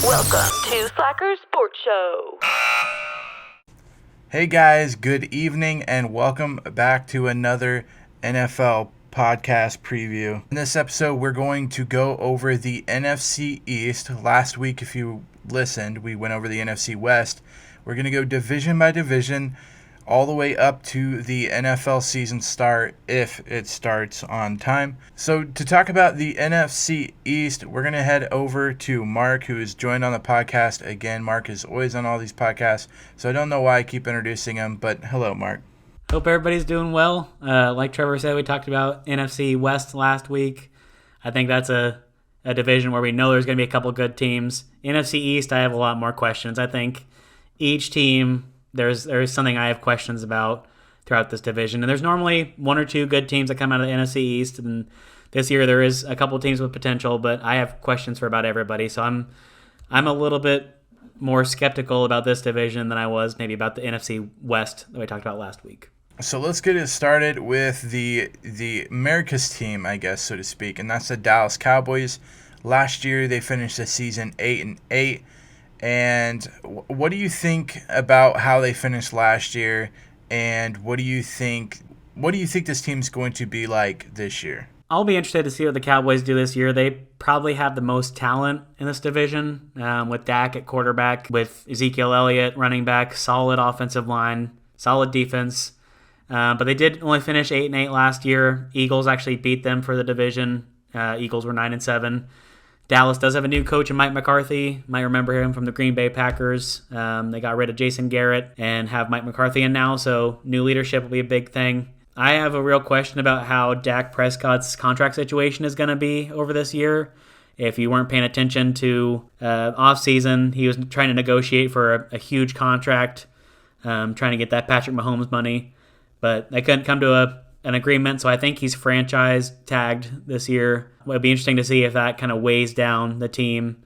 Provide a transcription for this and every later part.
Welcome to Slacker Sports Show. Hey guys, good evening and welcome back to another NFL podcast preview. In this episode, we're going to go over the NFC East. Last week, if you listened, we went over the NFC West. We're going to go division by division all the way up to the NFL season start, if it starts on time. So to talk about the NFC East, we're going to head over to Mark, who is joined on the podcast. Again, Mark is always on all these podcasts, so I don't know why I keep introducing him, but hello, Mark. Hope everybody's doing well. Like Trevor said, we talked about NFC West last week. I think that's a division where we know there's going to be a couple good teams. NFC East, I have a lot more questions. I think each team, there's something I have questions about throughout this division. And there's normally one or two good teams that come out of the NFC East. And this year there is a couple teams with potential, but I have questions for about everybody. So I'm a little bit more skeptical about this division than I was maybe about the NFC West that we talked about last week. So let's get it started with the America's team, I guess, so to speak, and that's the Dallas Cowboys. Last year they finished the season 8-8. And what do you think about how they finished last year? And what do you think this team's going to be like this year? I'll be interested to see what the Cowboys do this year. They probably have the most talent in this division, with Dak at quarterback, with Ezekiel Elliott running back, solid offensive line, solid defense. But they did only finish 8-8 last year. Eagles actually beat them for the division. Eagles were 9-7. Dallas does have a new coach in Mike McCarthy. Might remember him from the Green Bay Packers. They got rid of Jason Garrett and have Mike McCarthy in now, so new leadership will be a big thing. I have a real question about how Dak Prescott's contract situation is going to be over this year. If you weren't paying attention to offseason, he was trying to negotiate for a huge contract, trying to get that Patrick Mahomes money. But they couldn't come to an agreement, so I think he's franchise tagged this year. It would be interesting to see if that kind of weighs down the team.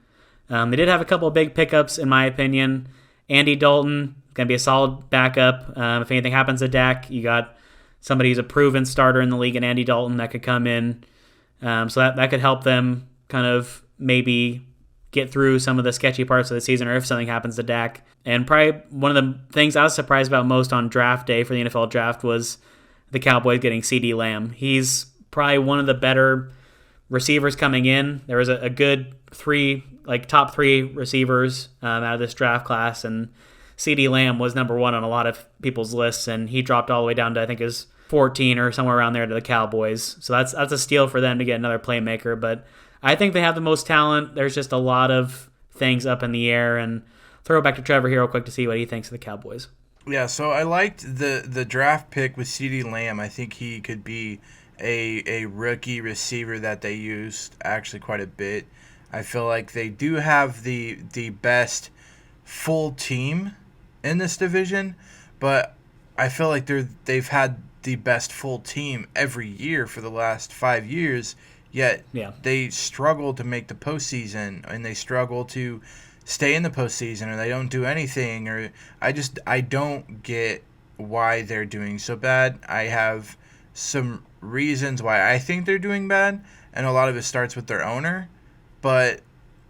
They did have a couple of big pickups, in my opinion. Andy Dalton, going to be a solid backup. If anything happens to Dak, you got somebody who's a proven starter in the league, and Andy Dalton that could come in. So that could help them kind of maybe get through some of the sketchy parts of the season, or if something happens to Dak. And probably one of the things I was surprised about most on draft day for the NFL draft was the Cowboys getting CeeDee Lamb. He's probably one of the better receivers coming in. There was a good top three receivers out of this draft class, and CeeDee Lamb was number one on a lot of people's lists, and he dropped all the way down to, I think, his 14 or somewhere around there to the Cowboys. So that's a steal for them to get another playmaker. But I think they have the most talent. There's just a lot of things up in the air, and throw it back to Trevor here real quick to see what he thinks of the Cowboys. Yeah, so I liked the draft pick with CeeDee Lamb. I think he could be a rookie receiver that they used actually quite a bit. I feel like they do have the best full team in this division, but I feel like they've had the best full team every year for the last 5 years, yet they struggle to make the postseason, and they struggle to stay in the postseason, or they don't do anything, or I don't get why they're doing so bad. I have some reasons why I think they're doing bad, and a lot of it starts with their owner, but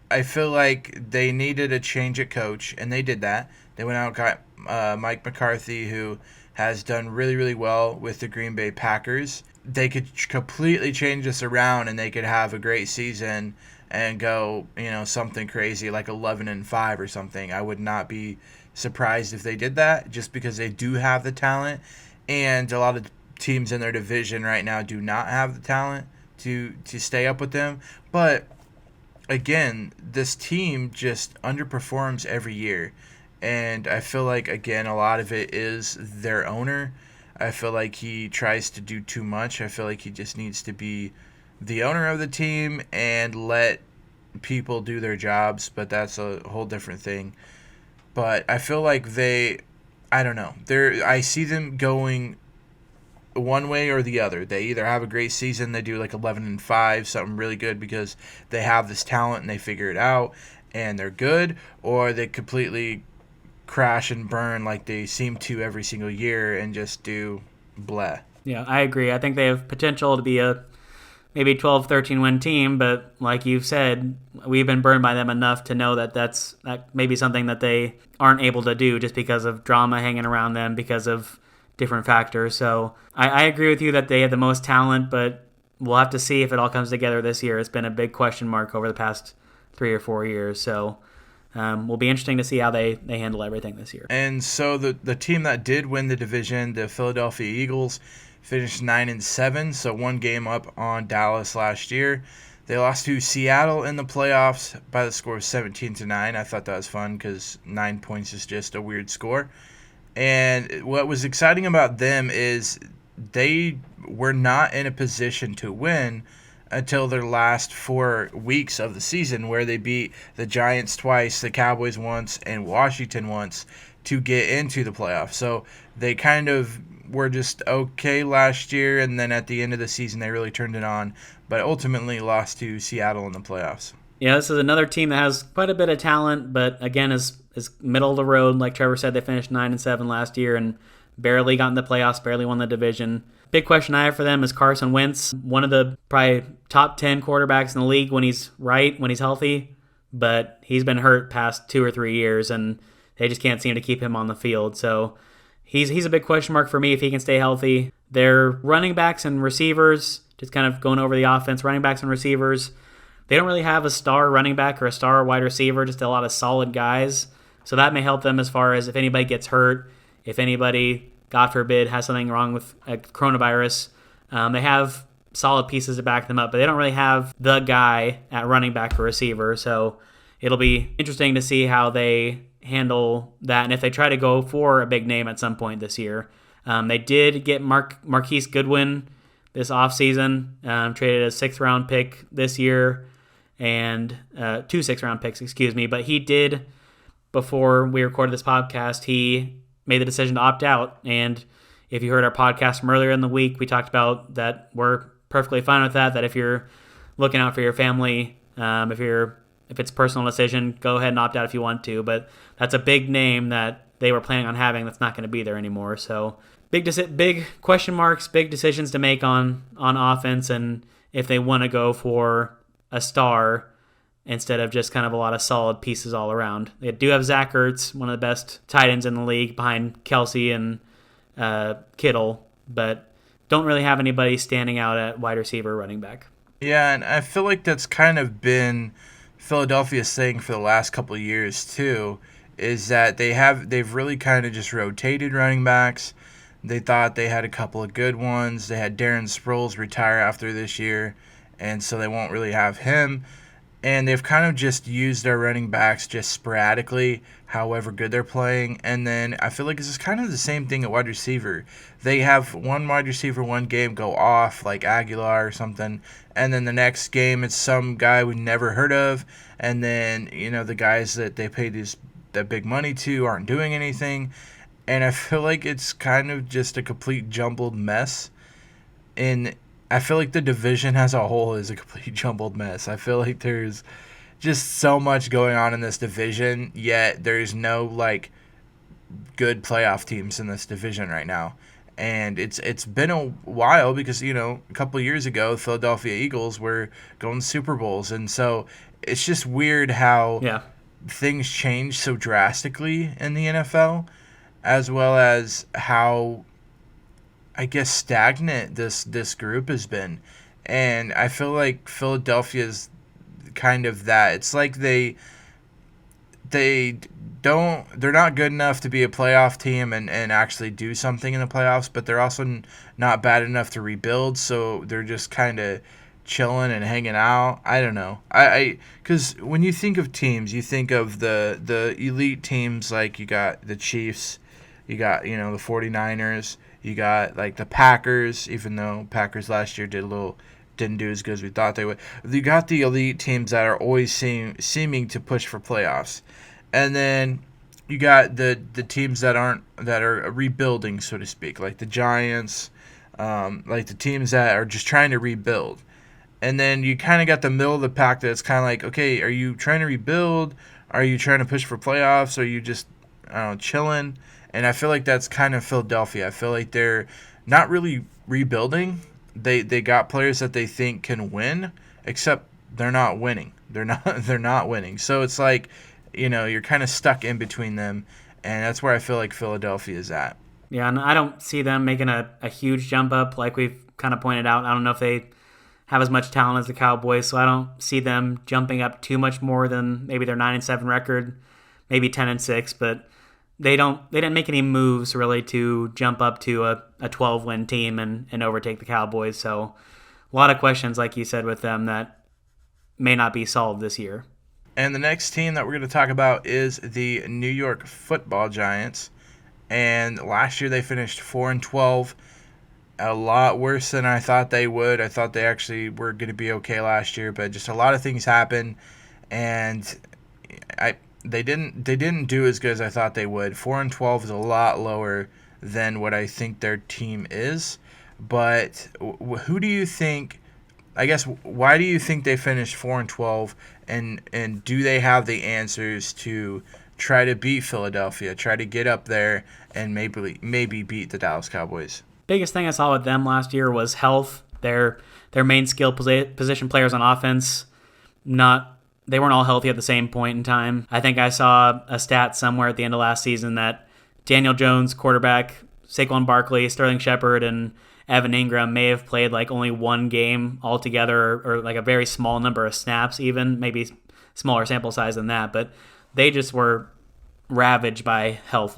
I feel like they needed a change at coach, and they did that. They went out and got Mike McCarthy, who has done really, really well with the Green Bay Packers. They could completely change this around, and they could have a great season and go, something crazy like 11-5 or something. I would not be surprised if they did that, just because they do have the talent, and a lot of teams in their division right now do not have the talent to stay up with them. But again, this team just underperforms every year, and I feel like, again, a lot of it is their owner. I feel like he tries to do too much. I feel like he just needs to be the owner of the team and let people do their jobs, but that's a whole different thing. But I feel like I don't know. I see them going one way or the other. They either have a great season, they do like 11-5, something really good because they have this talent and they figure it out and they're good, or they completely crash and burn like they seem to every single year and just do bleh. Yeah, I agree. I think they have potential to be a maybe 12, 13 win team, but like you've said, we've been burned by them enough to know that that may be something that they aren't able to do just because of drama hanging around them because of different factors. So I agree with you that they have the most talent, but we'll have to see if it all comes together this year. It's been a big question mark over the past 3 or 4 years. So will be interesting to see how they handle everything this year. And so the team that did win the division, the Philadelphia Eagles, finished 9-7, so one game up on Dallas last year. They lost to Seattle in the playoffs by the score of 17-9. I thought that was fun because 9 points is just a weird score. And what was exciting about them is they were not in a position to win until their last 4 weeks of the season, where they beat the Giants twice, the Cowboys once, and Washington once to get into the playoffs. So they kind of were just okay last year, and then at the end of the season they really turned it on, but ultimately lost to Seattle in the playoffs. Yeah, this is another team that has quite a bit of talent, but again is middle of the road. Like Trevor said, they finished 9-7 last year and barely got in the playoffs, barely won the division. Big question I have for them is Carson Wentz, one of the probably top 10 quarterbacks in the league when he's healthy, but he's been hurt past 2 or 3 years, and they just can't seem to keep him on the field. So he's a big question mark for me if he can stay healthy. Their running backs and receivers, just kind of going over the offense, running backs and receivers, they don't really have a star running back or a star wide receiver, just a lot of solid guys. So that may help them as far as if anybody gets hurt, if anybody, God forbid, has something wrong with coronavirus. They have solid pieces to back them up, but they don't really have the guy at running back or receiver. So it'll be interesting to see how they handle that, and if they try to go for a big name at some point this year. They did get Marquise Goodwin this offseason, traded a 6th-round pick this year, and 2 6th-round picks, but he did, before we recorded this podcast, he made the decision to opt out, and if you heard our podcast from earlier in the week, we talked about that we're perfectly fine with that if you're looking out for your family, if it's a personal decision, go ahead and opt out if you want to, but that's a big name that they were planning on having that's not going to be there anymore. So big question marks, big decisions to make on offense, and if they want to go for a star instead of just kind of a lot of solid pieces all around. They do have Zach Ertz, one of the best tight ends in the league behind Kelsey and Kittle, but don't really have anybody standing out at wide receiver, running back. Yeah, and I feel like that's kind of been Philadelphia's thing for the last couple of years too, is that they've really kind of just rotated running backs. They thought they had a couple of good ones. They had Darren Sproles retire after this year, and so they won't really have him. And they've kind of just used their running backs just sporadically, however good they're playing. And then I feel like this is kind of the same thing at wide receiver. They have one wide receiver one game go off, like Aguilar or something, and then the next game it's some guy we never heard of. And then, the guys that they paid that big money to aren't doing anything. And I feel like it's kind of just a complete jumbled mess. And I feel like the division as a whole is a complete jumbled mess. I feel like there's just so much going on in this division, yet there's no good playoff teams in this division right now. And it's been a while because, a couple of years ago, Philadelphia Eagles were going to Super Bowls. And so it's just weird how things change so drastically in the NFL, as well as how, I guess, stagnant this group has been. And I feel like Philadelphia's kind of that. It's like they're not good enough to be a playoff team and actually do something in the playoffs, but they're also not bad enough to rebuild, so they're just kind of chilling and hanging out. I don't know. Because when you think of teams, you think of the elite teams, like you got the Chiefs, you got, the 49ers, you got the Packers, even though Packers last year didn't do as good as we thought they would. You got the elite teams that are always seeming to push for playoffs. And then you got the teams that are rebuilding, so to speak, like the Giants, like the teams that are just trying to rebuild. And then you kind of got the middle of the pack that's kind of like, okay, are you trying to rebuild? Are you trying to push for playoffs? Are you just, chilling? And I feel like that's kind of Philadelphia. I feel like they're not really rebuilding. They got players that they think can win, except they're not winning. They're not winning. So it's like, you're kind of stuck in between them, and that's where I feel like Philadelphia is at. Yeah, and I don't see them making a huge jump up like we've kind of pointed out. I don't know if they have as much talent as the Cowboys, so I don't see them jumping up too much more than maybe their 9-7 record, maybe 10-6, but they didn't make any moves really to jump up to a 12-win team and overtake the Cowboys. So a lot of questions, like you said, with them that may not be solved this year. And the next team that we're going to talk about is the New York Football Giants. And last year they finished 4-12, a lot worse than I thought they would. I thought they actually were going to be okay last year, but just a lot of things happened, and they didn't do as good as I thought they would. 4-12 is a lot lower than what I think their team is. But who do you think? I guess why do you think they finished 4-12, and do they have the answers to try to beat Philadelphia, try to get up there, and maybe beat the Dallas Cowboys? Biggest thing I saw with them last year was health. Their main skill position players on offense, they weren't all healthy at the same point in time. I think I saw a stat somewhere at the end of last season that Daniel Jones, quarterback, Saquon Barkley, Sterling Shepard, and Evan Ingram may have played like only one game altogether, or like a very small number of snaps even, maybe smaller sample size than that, but they just were ravaged by health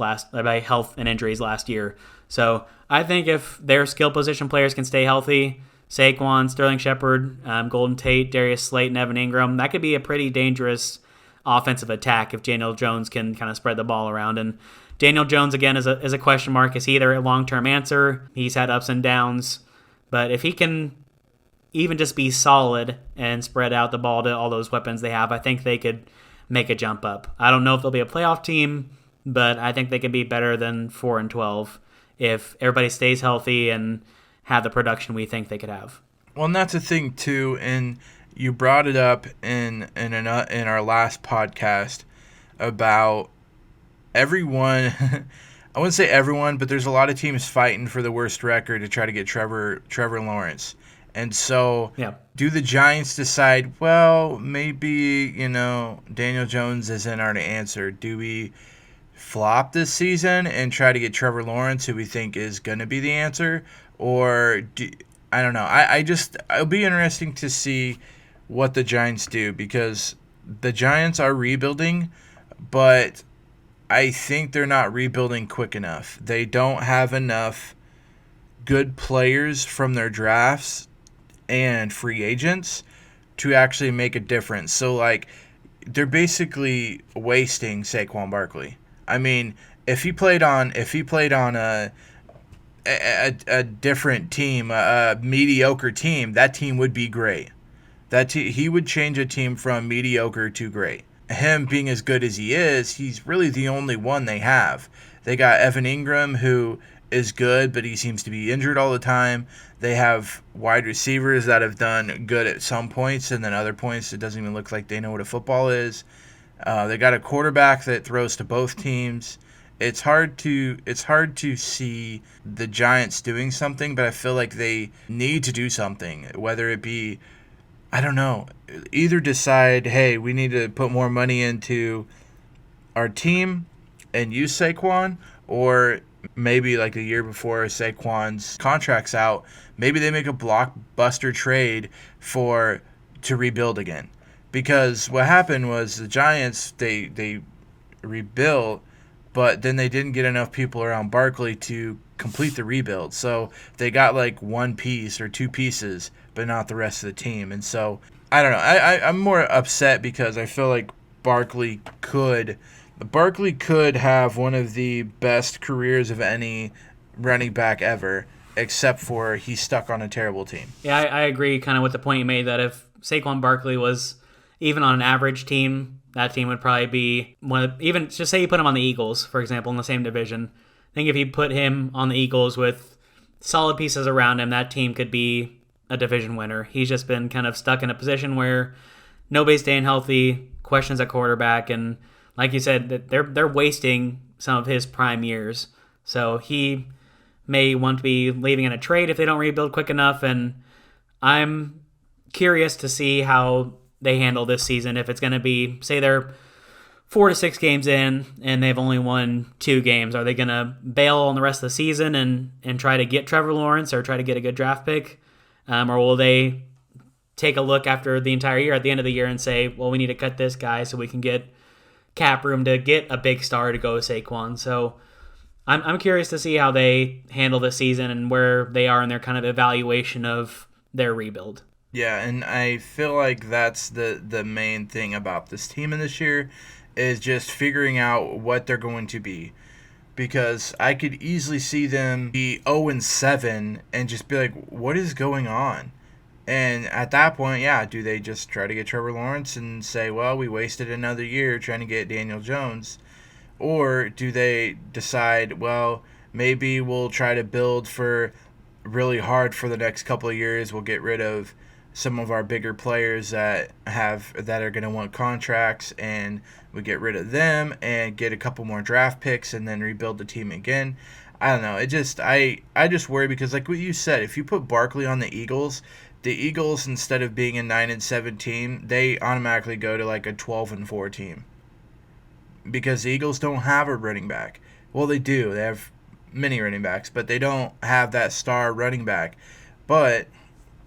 and injuries last year. So I think if their skill position players can stay healthy, Saquon, Sterling Shepard, Golden Tate, Darius Slate, and Evan Ingram, that could be a pretty dangerous offensive attack if Daniel Jones can kind of spread the ball around. And Daniel Jones, again, is a question mark. Is he their long-term answer? He's had ups and downs. But if he can even just be solid and spread out the ball to all those weapons they have, I think they could make a jump up. I don't know if they'll be a playoff team, but I think they can be better than 4-12 if everybody stays healthy and have the production we think they could have. Well, and that's the thing too, and you brought it up in our last podcast about everyone. I wouldn't say everyone, but there's a lot of teams fighting for the worst record to try to get Trevor Lawrence. And so, Do the Giants decide, well, maybe, Daniel Jones isn't our answer? Do we flop this season and try to get Trevor Lawrence, who we think is going to be the answer? Or, I don't know. It'll be interesting to see what the Giants do, because the Giants are rebuilding, but I think they're not rebuilding quick enough. They don't have enough good players from their drafts and free agents to actually make a difference. So, they're basically wasting Saquon Barkley. I mean, if he played on a different team, a mediocre team, that team would be great. He would change a team from mediocre to great. Him being as good as he is, he's really the only one they have. They got Evan Ingram, who is good, but he seems to be injured all the time. They have wide receivers that have done good at some points, and then other points it doesn't even look like they know what a football is. They got a quarterback that throws to both teams. It's hard to see the Giants doing something, but I feel like they need to do something, whether it be, I don't know, either decide, hey, we need to put more money into our team and use Saquon, or maybe like a year before Saquon's contract's out, maybe they make a blockbuster trade to rebuild again. Because what happened was the Giants, they rebuilt, but then they didn't get enough people around Barkley to complete the rebuild. So they got like one piece or two pieces, but not the rest of the team. And so, I don't know. I'm more upset because I feel like Barkley could have one of the best careers of any running back ever, except for he's stuck on a terrible team. Yeah, I agree kind of with the point you made that if Saquon Barkley was even on an average team, that team would probably be even just say you put him on the Eagles, for example, in the same division. I think if you put him on the Eagles with solid pieces around him, that team could be a division winner. He's just been kind of stuck in a position where nobody's staying healthy, questions at quarterback, and like you said, that they're wasting some of his prime years. So he may want to be leaving in a trade if they don't rebuild quick enough. And I'm curious to see how they handle this season. If it's going to be, say they're 4 to 6 games in and they've only won 2 games, are they going to bail on the rest of the season and try to get Trevor Lawrence or try to get a good draft pick? Or will they take a look after the entire year at the end of the year and say, well, we need to cut this guy so we can get cap room to get a big star to go with Saquon? So I'm curious to see how they handle this season and where they are in their kind of evaluation of their rebuild. Yeah, and I feel like that's the main thing about this team in this year is just figuring out what they're going to be. Because I could easily see them be 0-7 and just be like, what is going on? And at that point, yeah, do they just try to get Trevor Lawrence and say, well, we wasted another year trying to get Daniel Jones? Or do they decide, well, maybe we'll try to build for really hard for the next couple of years. We'll get rid of some of our bigger players that are going to want contracts, and we get rid of them and get a couple more draft picks and then rebuild the team again. I don't know. I just worry because, like what you said, if you put Barkley on the Eagles, instead of being a 9-7 team, they automatically go to like a 12-4 team because the Eagles don't have a running back. Well, they do. They have many running backs, but they don't have that star running back. But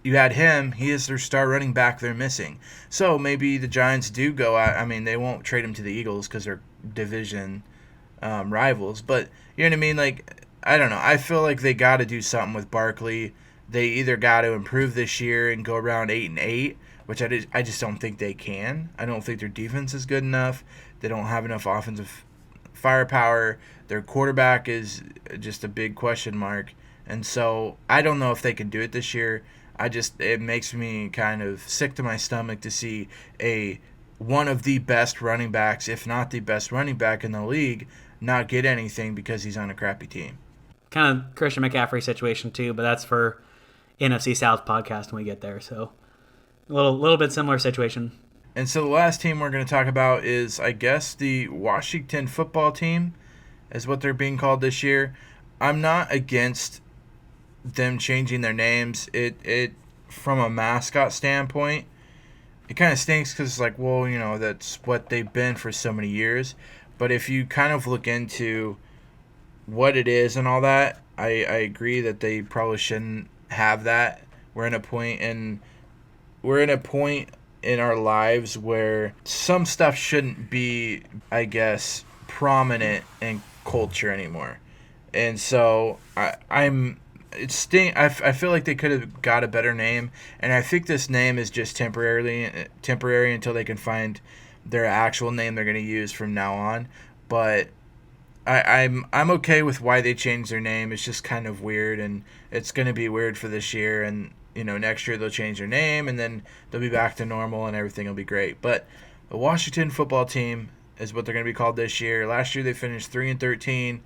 you had him. He is their star running back they're missing. So maybe the Giants do go out. I mean, they won't trade him to the Eagles because they're division rivals. But you know what I mean? Like, I don't know. I feel like they got to do something with Barkley. They either got to improve this year and go around 8-8, which I just don't think they can. I don't think their defense is good enough. They don't have enough offensive firepower. Their quarterback is just a big question mark. And so I don't know if they can do it this year. It makes me kind of sick to my stomach to see one of the best running backs, if not the best running back in the league, not get anything because he's on a crappy team. Kind of Christian McCaffrey situation too, but that's for NFC South podcast when we get there. So a little bit similar situation. And so the last team we're going to talk about is, I guess, the Washington football team is what they're being called this year. I'm not against them changing their names. It from a mascot standpoint, it kind of stinks because it's like, well, you know, that's what they've been for so many years. But if you kind of look into what it is and all that, I agree that they probably shouldn't have that. We're in a point in our lives where some stuff shouldn't be, I guess, prominent in culture anymore. And so I feel like they could have got a better name, and I think this name is just temporary until they can find their actual name they're going to use from now on. But I'm okay with why they changed their name. It's just kind of weird, and it's going to be weird for this year, and you know, next year they'll change their name, and then they'll be back to normal, and everything will be great. But the Washington football team is what they're going to be called this year. Last year they finished 3-13.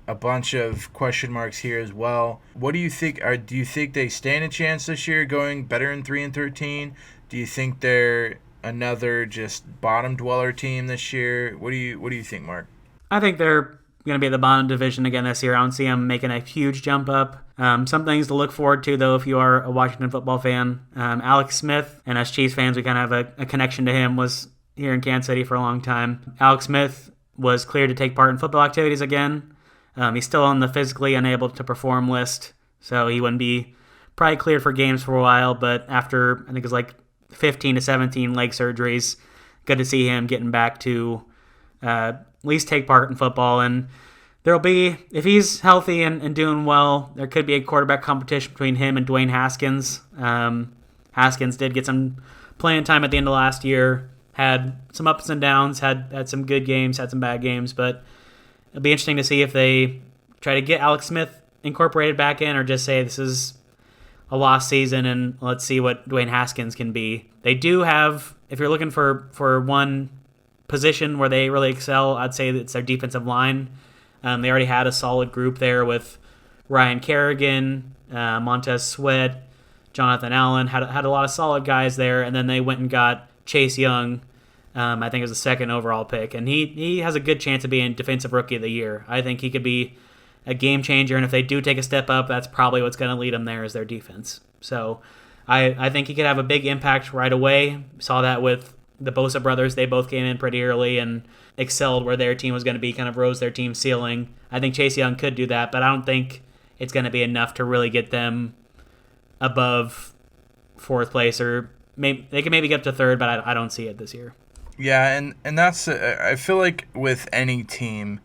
A bunch of question marks here as well. What do you think? Do you think they stand a chance this year going better than 3-13? Do you think they're another just bottom dweller team this year? What do you think, Mark? I think they're going to be at the bottom division again this year. I don't see them making a huge jump up. Some things to look forward to, though, if you are a Washington football fan. Alex Smith, and as Chiefs fans, we kind of have a connection to him, was here in Kansas City for a long time. Alex Smith was cleared to take part in football activities again. He's still on the physically unable to perform list, so he wouldn't be probably cleared for games for a while, but after, I think it was like 15 to 17 leg surgeries, good to see him getting back to at least take part in football. And there'll be, if he's healthy and doing well, there could be a quarterback competition between him and Dwayne Haskins. Haskins did get some playing time at the end of last year, had some ups and downs, had some good games, had some bad games, but it'll be interesting to see if they try to get Alex Smith incorporated back in or just say this is a lost season and let's see what Dwayne Haskins can be. They do have, if you're looking for one position where they really excel, I'd say it's their defensive line. They already had a solid group there with Ryan Kerrigan, Montez Sweat, Jonathan Allen, had a lot of solid guys there, and then they went and got Chase Young. I think it was the second overall pick, and he has a good chance of being Defensive Rookie of the Year. I think he could be a game changer, and if they do take a step up, that's probably what's going to lead them there is their defense. So I think he could have a big impact right away. Saw that with the Bosa brothers. They both came in pretty early and excelled where their team was going to be, kind of rose their team ceiling. I think Chase Young could do that, but I don't think it's going to be enough to really get them above fourth place, or maybe they can maybe get up to third, but I don't see it this year. Yeah, and that's I feel like with any team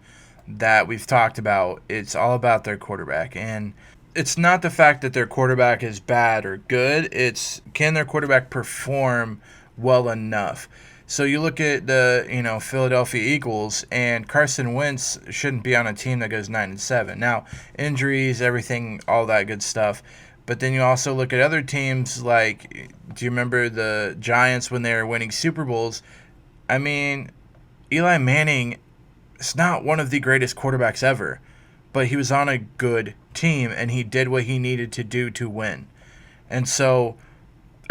that we've talked about, it's all about their quarterback. And it's not the fact that their quarterback is bad or good, it's can their quarterback perform well enough. So you look at the Philadelphia Eagles, and Carson Wentz shouldn't be on a team that goes 9-7. Now, injuries, everything, all that good stuff. But then you also look at other teams like, do you remember the Giants when they were winning Super Bowls? I mean, Eli Manning is not one of the greatest quarterbacks ever, but he was on a good team, and he did what he needed to do to win. And so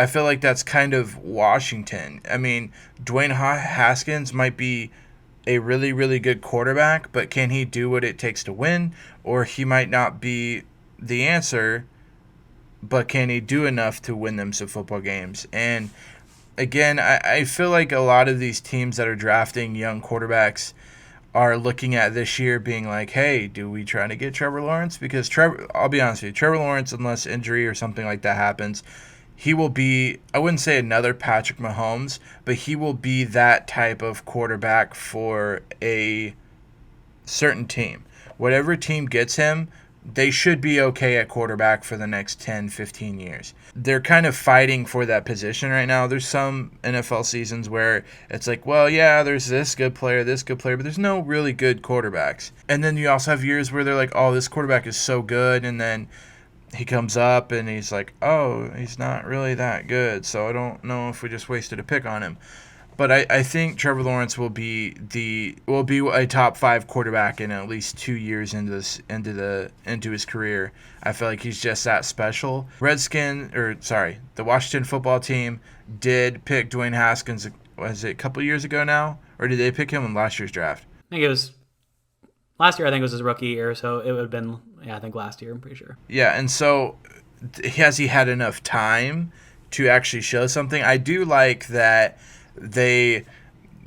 I feel like that's kind of Washington. I mean, Dwayne Haskins might be a really, really good quarterback, but can he do what it takes to win? Or he might not be the answer, but can he do enough to win them some football games? And again, I feel like a lot of these teams that are drafting young quarterbacks are looking at this year being like, hey, do we try to get Trevor Lawrence? Because I'll be honest with you, Trevor Lawrence, unless injury or something like that happens, he will be, I wouldn't say another Patrick Mahomes, but he will be that type of quarterback for a certain team. Whatever team gets him, they should be okay at quarterback for the next 10, 15 years. They're kind of fighting for that position right now. There's some NFL seasons where it's like, well, yeah, there's this good player, but there's no really good quarterbacks. And then you also have years where they're like, oh, this quarterback is so good, and then he comes up and he's like, oh, he's not really that good, so I don't know if we just wasted a pick on him. But I think Trevor Lawrence will be a top 5 quarterback in at least 2 years into his career. I feel like he's just that special. The Washington football team did pick Dwayne Haskins. Was it a couple years ago now, or did they pick him in last year's draft? I think it was last year. I think it was his rookie year, so it would have been I think last year. I'm pretty sure. Yeah, and so has he had enough time to actually show something? I do like that they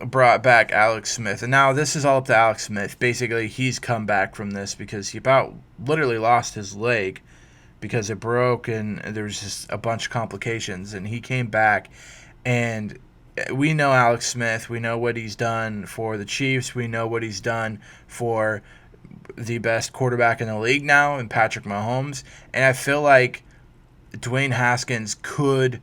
brought back Alex Smith. And now this is all up to Alex Smith. Basically, he's come back from this because he about literally lost his leg because it broke and there was just a bunch of complications. And he came back, and we know Alex Smith. We know what he's done for the Chiefs. We know what he's done for the best quarterback in the league now in Patrick Mahomes. And I feel like Dwayne Haskins could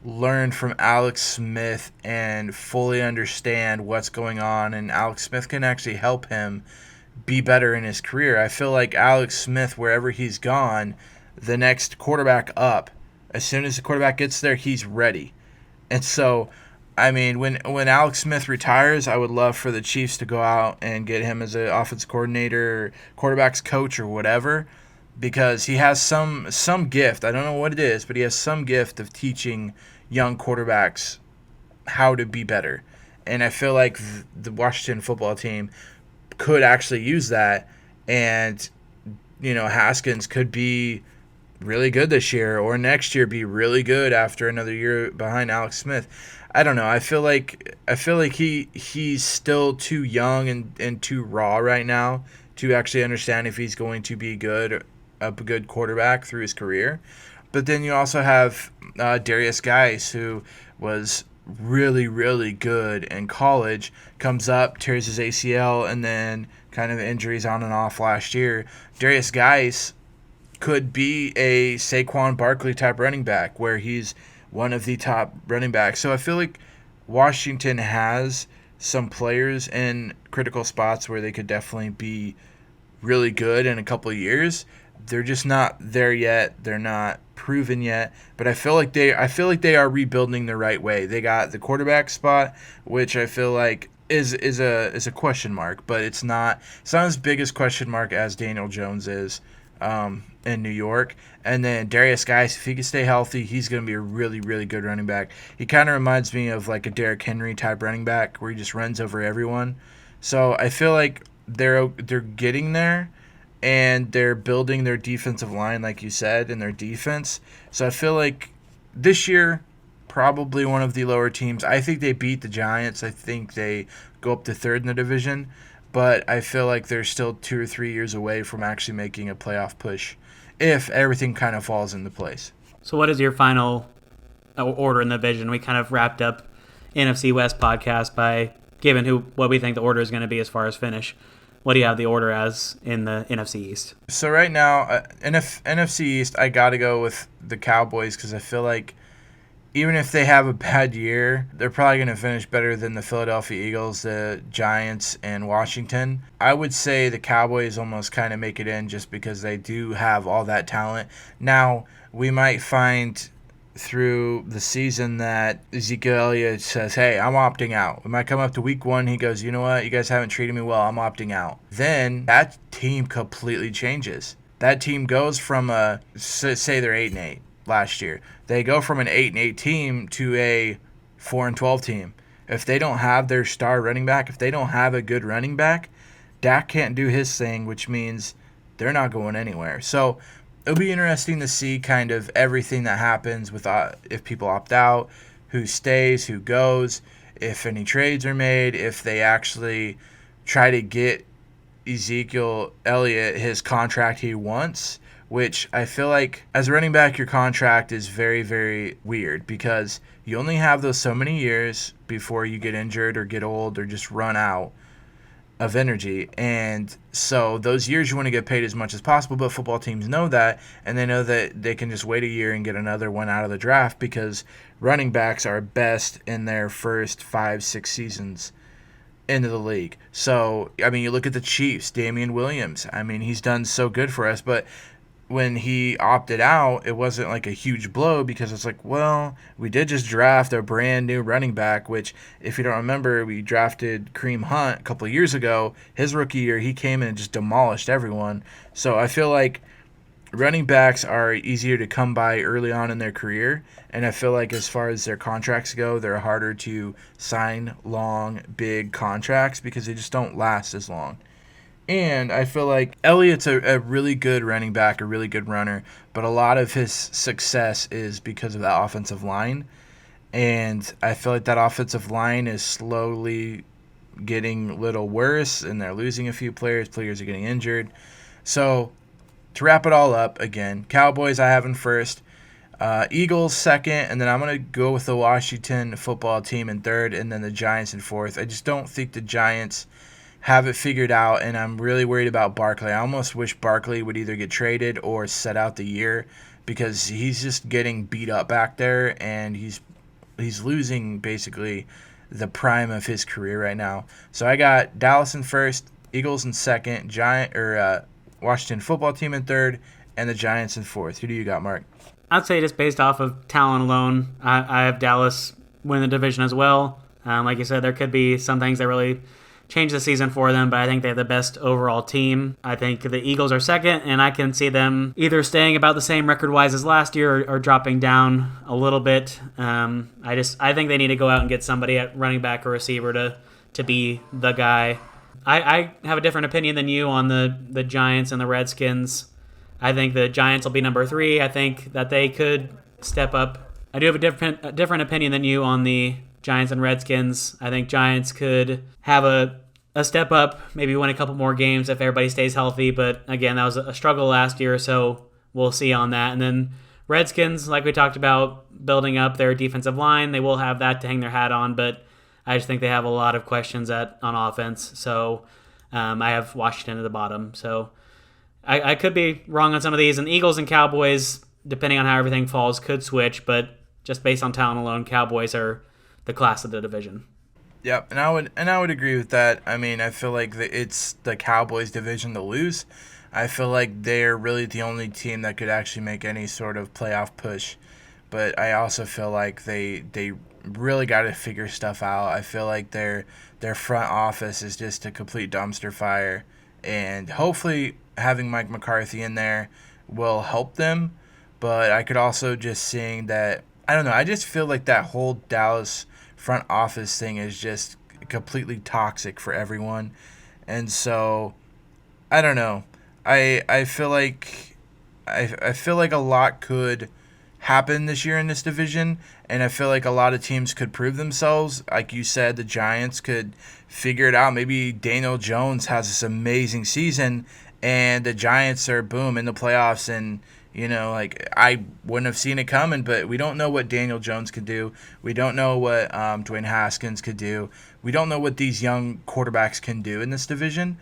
learn from Alex Smith and fully understand what's going on, and Alex Smith can actually help him be better in his career. I feel like Alex Smith, wherever he's gone, the next quarterback up, as soon as the quarterback gets there, he's ready. And so, I mean, when Alex Smith retires, I would love for the Chiefs to go out and get him as an offensive coordinator or quarterback's coach or whatever, because he has some gift. I don't know what it is, but he has some gift of teaching young quarterbacks how to be better. And I feel like the Washington football team could actually use that, and Haskins could be really good this year, or next year be really good after another year behind Alex Smith. I don't know. I feel like he's still too young and too raw right now to actually understand if he's going to be a good quarterback through his career. But then you also have Darius Geis, who was really, really good in college, comes up, tears his ACL, and then kind of injuries on and off last year. Darius Geis could be a Saquon Barkley type running back, where he's one of the top running backs. So I feel like Washington has some players in critical spots where they could definitely be really good in a couple of years. They're just not there yet. They're not proven yet. But I feel like they are rebuilding the right way. They got the quarterback spot, which I feel like is a question mark, but it's not as big as question mark as Daniel Jones is in New York. And then Darius Geis, if he can stay healthy, he's going to be a really, really good running back. He kind of reminds me of like a Derrick Henry type running back where he just runs over everyone. So I feel like they're getting there. and they're building their defensive line, like you said, and their defense. So I feel like this year, probably one of the lower teams. I think they beat the Giants. I think they go up to third in the division, but I feel like they're still 2 or 3 years away from actually making a playoff push if everything kind of falls into place. So what is your final order in the division? We kind of wrapped up NFC West podcast by giving what we think the order is going to be as far as finish. What do you have the order as in the NFC East? So right now, NFC East, I got to go with the Cowboys because I feel like even if they have a bad year, they're probably going to finish better than the Philadelphia Eagles, the Giants, and Washington. I would say the Cowboys almost kind of make it in just because they do have all that talent. Now, we might find through the season that Ezekiel Elliott says, hey, I'm opting out. We might come up to week 1. He goes, you know what? You guys haven't treated me well. I'm opting out. Then that team completely changes. That team goes from say they're 8-8 last year. They go from an 8-8 team to a 4-12 team. If they don't have their star running back, if they don't have a good running back, Dak can't do his thing, which means they're not going anywhere. So it'll be interesting to see kind of everything that happens with if people opt out, who stays, who goes, if any trades are made, if they actually try to get Ezekiel Elliott his contract he wants, which I feel like as a running back, your contract is very, very weird because you only have those so many years before you get injured or get old or just run out of energy. And so those years you want to get paid as much as possible, but football teams know that, and they know that they can just wait a year and get another one out of the draft because running backs are best in their first 5-6 seasons into the league. So, I mean, you look at the Chiefs, Damian Williams. I mean, he's done so good for us, but when he opted out, it wasn't like a huge blow because it's like, well, we did just draft a brand new running back, which if you don't remember, we drafted Kareem Hunt a couple of years ago. His rookie year, he came in and just demolished everyone. So I feel like running backs are easier to come by early on in their career, and I feel like as far as their contracts go, they're harder to sign long, big contracts because they just don't last as long. And I feel like Elliott's a really good running back, a really good runner, but a lot of his success is because of that offensive line. And I feel like that offensive line is slowly getting a little worse, and they're losing a few players. Players are getting injured. So to wrap it all up, again, Cowboys I have in first, Eagles second, and then I'm going to go with the Washington football team in third, and then the Giants in fourth. I just don't think the Giants have it figured out, and I'm really worried about Barkley. I almost wish Barkley would either get traded or set out the year because he's just getting beat up back there, and he's losing basically the prime of his career right now. So I got Dallas in first, Eagles in second, Washington football team in third, and the Giants in fourth. Who do you got, Mark? I'd say just based off of talent alone, I have Dallas win the division as well. Like you said, there could be some things that really change the season for them, but I think they have the best overall team. I think the Eagles are second, and I can see them either staying about the same record-wise as last year or dropping down a little bit. I think they need to go out and get somebody at running back or receiver to be the guy. I have a different opinion than you on the Giants and the Redskins. I think the Giants will be number 3. I think that they could step up. I do have a different opinion than you on the Giants and Redskins. I think Giants could have a step up, maybe win a couple more games if everybody stays healthy. But again, that was a struggle last year, so we'll see on that. And then Redskins, like we talked about, building up their defensive line. They will have that to hang their hat on, but I just think they have a lot of questions on offense. So I have Washington at the bottom. So I could be wrong on some of these. And Eagles and Cowboys, depending on how everything falls, could switch. But just based on talent alone, Cowboys are the class of the division. Yep, and I would agree with that. I mean, I feel like it's the Cowboys' division to lose. I feel like they're really the only team that could actually make any sort of playoff push. But I also feel like they really got to figure stuff out. I feel like their front office is just a complete dumpster fire, and hopefully having Mike McCarthy in there will help them. But I could also just seeing that, I don't know, I just feel like that whole Dallas front office thing is just completely toxic for everyone. And so, I don't know. I feel like I feel like a lot could happen this year in this division, and I feel like a lot of teams could prove themselves. Like you said, the Giants could figure it out. Maybe Daniel Jones has this amazing season, and the Giants are boom in the playoffs, and like I wouldn't have seen it coming. But we don't know what Daniel Jones could do. We don't know what Dwayne Haskins could do. We don't know what these young quarterbacks can do in this division.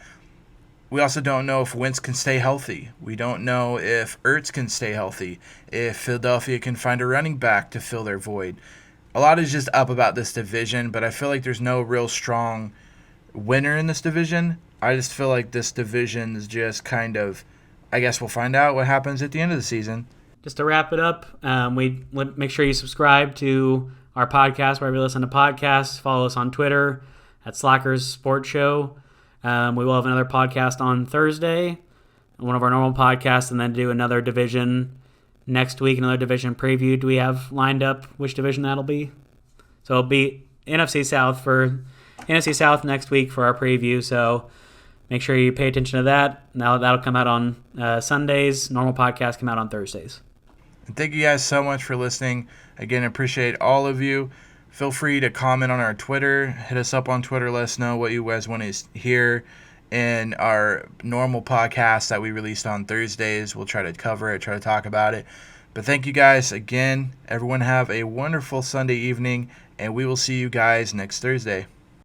We also don't know if Wentz can stay healthy. We don't know if Ertz can stay healthy, if Philadelphia can find a running back to fill their void. A lot is just up about this division, but I feel like there's no real strong winner in this division. I just feel like this division is just kind of, I guess we'll find out what happens at the end of the season. Just to wrap it up, we make sure you subscribe to our podcast wherever you listen to podcasts. Follow us on Twitter at Slackers Sports Show. We will have another podcast on Thursday, one of our normal podcasts, and then do another division next week, another division preview. Do we have lined up which division that'll be? So it'll be NFC South next week for our preview. So make sure you pay attention to that. Now that'll come out on Sundays. Normal podcasts come out on Thursdays. And thank you guys so much for listening. Again, appreciate all of you. Feel free to comment on our Twitter. Hit us up on Twitter. Let us know what you guys want to hear in our normal podcast that we released on Thursdays. We'll try to cover it, try to talk about it. But thank you guys again. Everyone have a wonderful Sunday evening, and we will see you guys next Thursday.